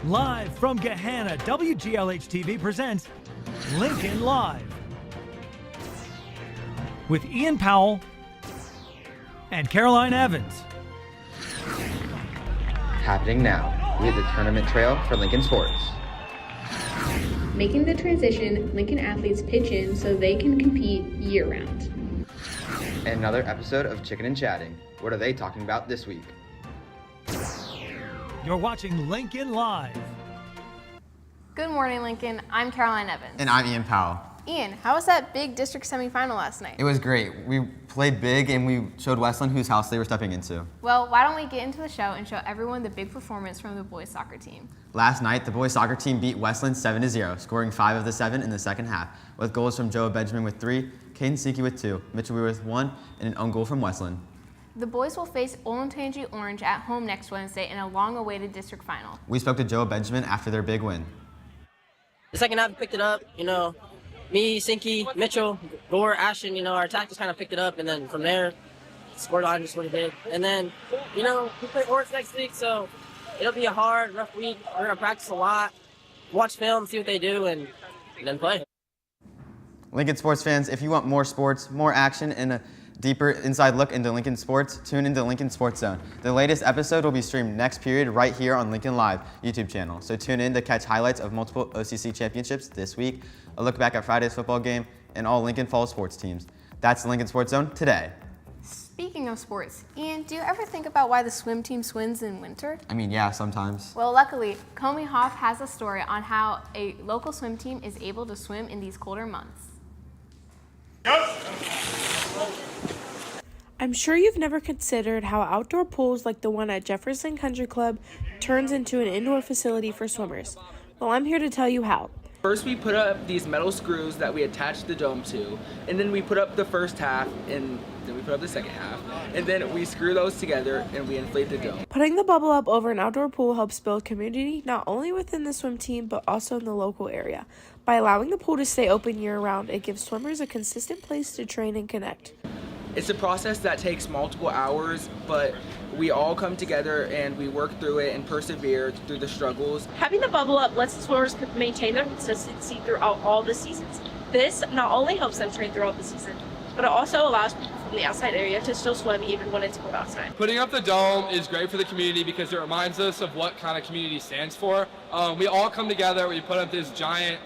Live from Gahanna, WGLH-TV presents Lincoln Live with Ian Powell and Caroline Evans. Happening now, we have the tournament trail for Lincoln sports. Making the transition, Lincoln athletes pitch in so they can compete year-round. And another episode of Chicken and Chatting. What are they talking about this week? You're watching Lincoln Live. Good morning, Lincoln. I'm Caroline Evans. And I'm Ian Powell. Ian, how was that big district semifinal last night? It was great. We played big and we showed Westland whose house they were stepping into. Well, why don't we get into the show and show everyone the big performance from the boys soccer team. Last night, the boys soccer team beat Westland 7-0, scoring 5 of the 7 in the second half, with goals from Joe Benjamin with 3, Caden Siki with 2, Mitchell Weir with 1, and an own goal from Westland. The boys will face Olentangy Orange at home next Wednesday in a long-awaited district final. We spoke to Joe Benjamin after their big win. The second half, we picked it up. Me, Sinky, Mitchell, Gore, Ashton, our attack just kind of picked it up, and then from there, scored on just what it did. And then, we play Orange next week, so it'll be a hard, rough week. We're going to practice a lot, watch film, see what they do, and then play. Lincoln sports fans, if you want more sports, more action, and a deeper inside look into Lincoln sports, tune into Lincoln Sports Zone. The latest episode will be streamed next period right here on Lincoln Live YouTube channel. So tune in to catch highlights of multiple OCC championships this week, a look back at Friday's football game, and all Lincoln Fall sports teams. That's the Lincoln Sports Zone today. Speaking of sports, Ian, do you ever think about why the swim team swims in winter? Yeah, sometimes. Well, luckily, Comey Hoff has a story on how a local swim team is able to swim in these colder months. I'm sure you've never considered how outdoor pools like the one at Jefferson Country Club turns into an indoor facility for swimmers. Well, I'm here to tell you how. First, we put up these metal screws that we attach the dome to, and then we put up the first half, and then we put up the second half, and then we screw those together and we inflate the dome. Putting the bubble up over an outdoor pool helps build community not only within the swim team but also in the local area. By allowing the pool to stay open year-round, it gives swimmers a consistent place to train and connect. It's a process that takes multiple hours, but we all come together and we work through it and persevere through the struggles. Having the bubble up lets the swimmers maintain their consistency throughout all the seasons. This not only helps them train throughout the season, but it also allows people from the outside area to still swim even when it's cold outside. Putting up the dome is great for the community because it reminds us of what kind of community stands for. We all come together, we put up this giant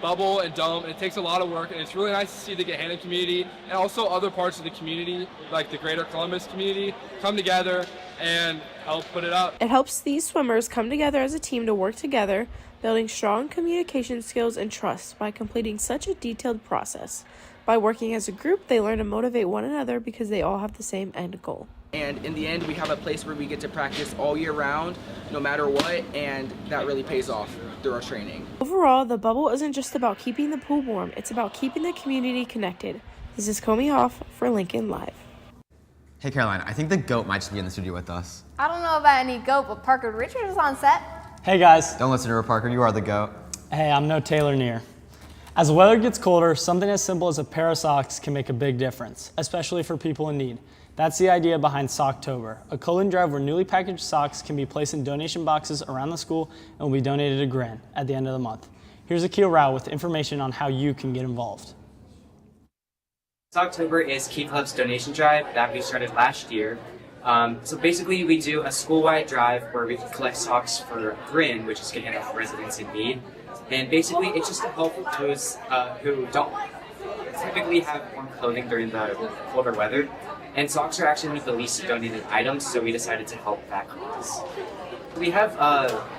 bubble and dome, and it takes a lot of work, and it's really nice to see the Gahanna community and also other parts of the community, like the greater Columbus community, come together and help put it up. It helps these swimmers come together as a team to work together, building strong communication skills and trust by completing such a detailed process. By working as a group, they learn to motivate one another because they all have the same end goal. And in the end, we have a place where we get to practice all year round, no matter what, and that really pays off through our training. Overall, the bubble isn't just about keeping the pool warm, it's about keeping the community connected. This is Comey Hoff for Lincoln Live. Hey Caroline, I think the GOAT might just be in the studio with us. I don't know about any GOAT, but Parker Richards is on set. Hey guys. Don't listen to her, Parker, you are the GOAT. Hey, I'm no Taylor Neer. As the weather gets colder, something as simple as a pair of socks can make a big difference, especially for people in need. That's the idea behind Socktober, a clothing drive where newly packaged socks can be placed in donation boxes around the school and will be donated to Grin at the end of the month. Here's Akil Rao with information on how you can get involved. Socktober is Key Club's donation drive that we started last year. So basically we do a school-wide drive where we collect socks for Grin, which is Gahanna residents in need. And basically it's just to help those who don't typically have warm clothing during the colder weather. And socks are actually one of the least donated items, so we decided to help that cause. We have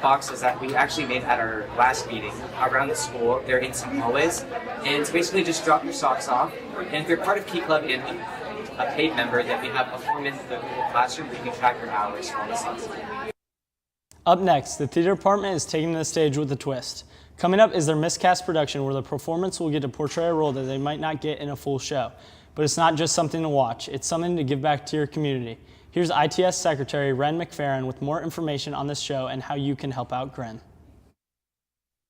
boxes that we actually made at our last meeting around the school. They're in some hallways. And it's basically just drop your socks off. And if you're part of Key Club and a paid member, then we have a form in the Google Classroom where you can track your hours for all the socks. Up next, the theater department is taking the stage with a twist. Coming up is their miscast production where the performance will get to portray a role that they might not get in a full show. But it's not just something to watch, it's something to give back to your community. Here's ITS Secretary Ren McFerrin with more information on this show and how you can help out Grin.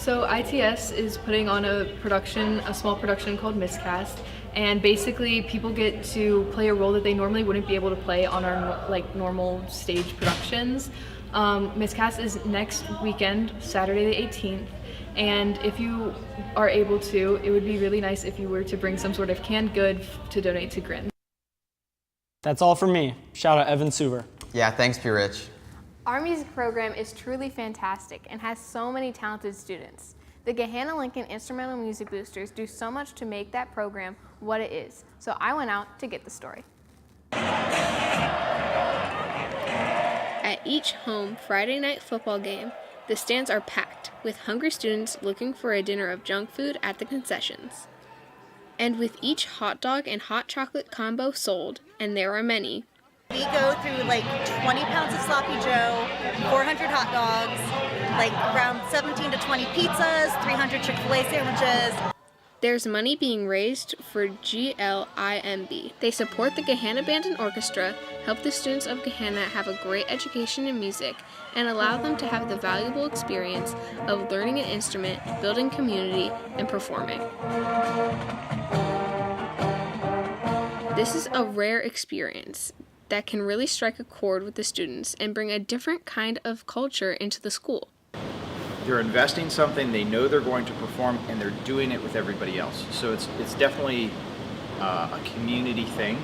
So ITS is putting on a small production called Miscast, and basically people get to play a role that they normally wouldn't be able to play on our normal stage productions. Miscast is next weekend, Saturday the 18th. And if you are able to, it would be really nice if you were to bring some sort of canned good to donate to Grin. That's all from me. Shout out Evan Suver. Yeah, thanks, P. Rich. Our music program is truly fantastic and has so many talented students. The Gahanna Lincoln Instrumental Music Boosters do so much to make that program what it is. So I went out to get the story. At each home Friday night football game, the stands are packed with hungry students looking for a dinner of junk food at the concessions. And with each hot dog and hot chocolate combo sold, and there are many, we go through like 20 pounds of Sloppy Joe, 400 hot dogs, like around 17 to 20 pizzas, 300 Chick-fil-A sandwiches. There's money being raised for GLIMB. They support the Gahanna Band and Orchestra, help the students of Gahanna have a great education in music, and allow them to have the valuable experience of learning an instrument, building community, and performing. This is a rare experience that can really strike a chord with the students and bring a different kind of culture into the school. They're investing something, they know they're going to perform, and they're doing it with everybody else. So it's definitely a community thing.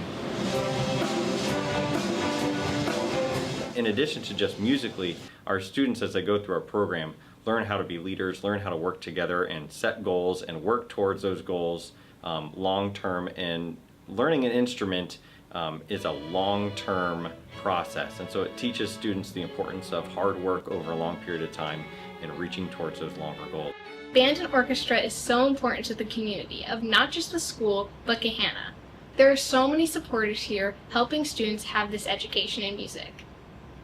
In addition to just musically, our students, as they go through our program, learn how to be leaders, learn how to work together and set goals and work towards those goals long-term. And learning an instrument is a long-term process. And so it teaches students the importance of hard work over a long period of time and reaching towards those longer goals. Band and orchestra is so important to the community of not just the school, but Gahanna. There are so many supporters here helping students have this education in music.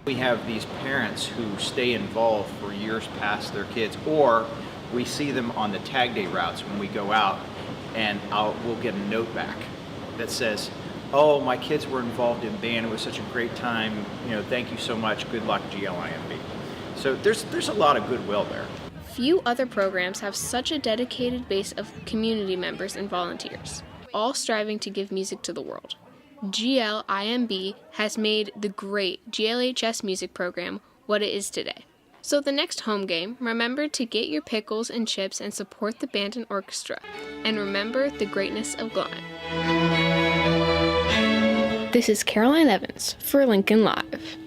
We have these parents who stay involved for years past their kids, or we see them on the tag day routes when we go out, and we'll get a note back that says, "Oh, my kids were involved in band, it was such a great time, thank you so much, good luck GLIMB." So there's a lot of goodwill there. Few other programs have such a dedicated base of community members and volunteers, all striving to give music to the world. GLIMB has made the great GLHS music program what it is today. So the next home game, remember to get your pickles and chips and support the band and orchestra. And remember the greatness of Glim. This is Caroline Evans for Lincoln Live.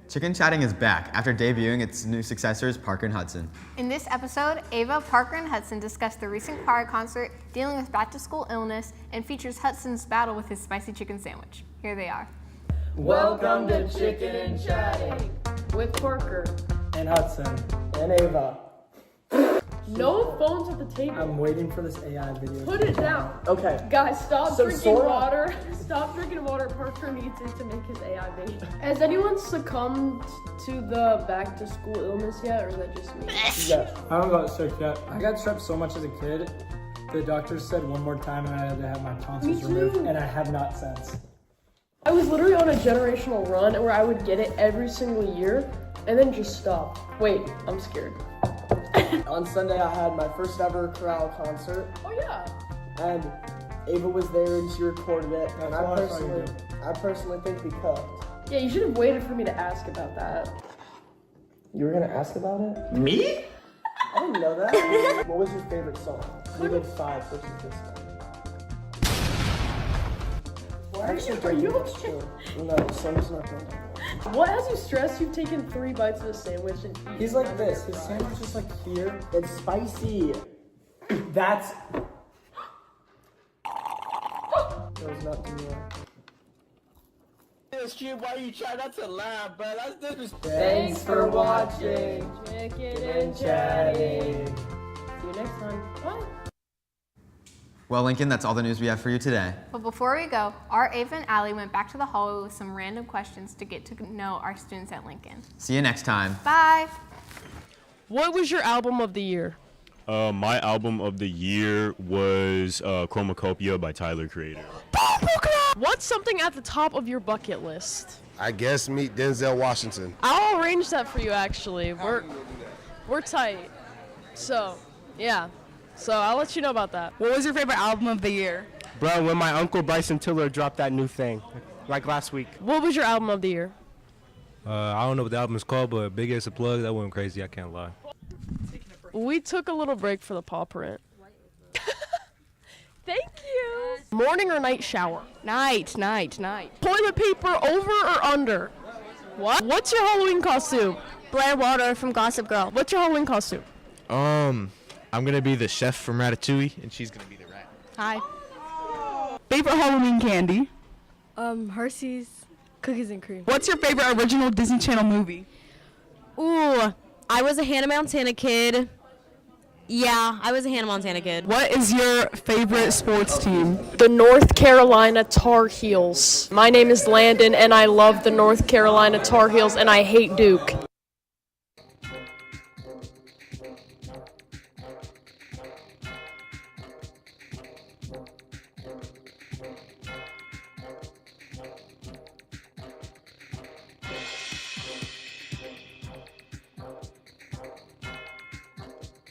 Chicken Chatting is back after debuting its new successors, Parker and Hudson. In this episode, Ava, Parker, and Hudson discuss the recent choir concert, dealing with back-to-school illness, and features Hudson's battle with his spicy chicken sandwich. Here they are. Welcome to Chicken and Chatting with Parker and Hudson and Ava. No phones at the table. I'm waiting for this AI video. Put it down. Okay. Guys, stop drinking Sora. water. Stop drinking water. Parker needs it to make his AI video. Has anyone succumbed to the back-to-school illness yet, or is that just me? Yes. I haven't got sick yet. I got strep so much as a kid. The doctor said one more time and I had to have my tonsils removed, and I have not since. I was literally on a generational run where I would get it every single year and then just stop. Wait, I'm scared. On Sunday, I had my first ever chorale concert. Oh yeah. And Ava was there and she recorded it. And I personally think we cooked. Yeah, you should have waited for me to ask about that. You were gonna ask about it? Me? I didn't know that. What was your favorite song? We did 5 versus this one. Are you okay? No, the song's not going to. What has you stressed? You've taken 3 bites of a sandwich and he's like this. His sandwich is like here. It's spicy. That's. That was not too This kid, why you try not to laugh, but that's disrespectful. Thanks for watching. Chicken and Chatting. See you next time. Bye. Well, Lincoln, that's all the news we have for you today. But before we go, our Ava and Allie went back to the hallway with some random questions to get to know our students at Lincoln. See you next time. Bye. What was your album of the year? My album of the year was Chromacopia by Tyler, Creator. What's something at the top of your bucket list? I guess meet Denzel Washington. I'll arrange that for you, actually. We're tight. So, yeah. So I'll let you know about that. What was your favorite album of the year? Bro, when my uncle Bryson Tiller dropped that new thing, like last week. What was your album of the year? I don't know what the album is called, but Big Ass a Plug, that went crazy, I can't lie. We took a little break for the paw print. Thank you. Morning or night shower? Night. Toilet paper over or under? What? What's your Halloween costume? Blair Walter from Gossip Girl. What's your Halloween costume? I'm gonna be the chef from Ratatouille, and she's gonna be the rat. Hi. Favorite Halloween candy? Hershey's cookies and cream. What's your favorite original Disney Channel movie? Ooh, I was a Hannah Montana kid. Yeah, I was a Hannah Montana kid. What is your favorite sports team? The North Carolina Tar Heels. My name is Landon, and I love the North Carolina Tar Heels, and I hate Duke.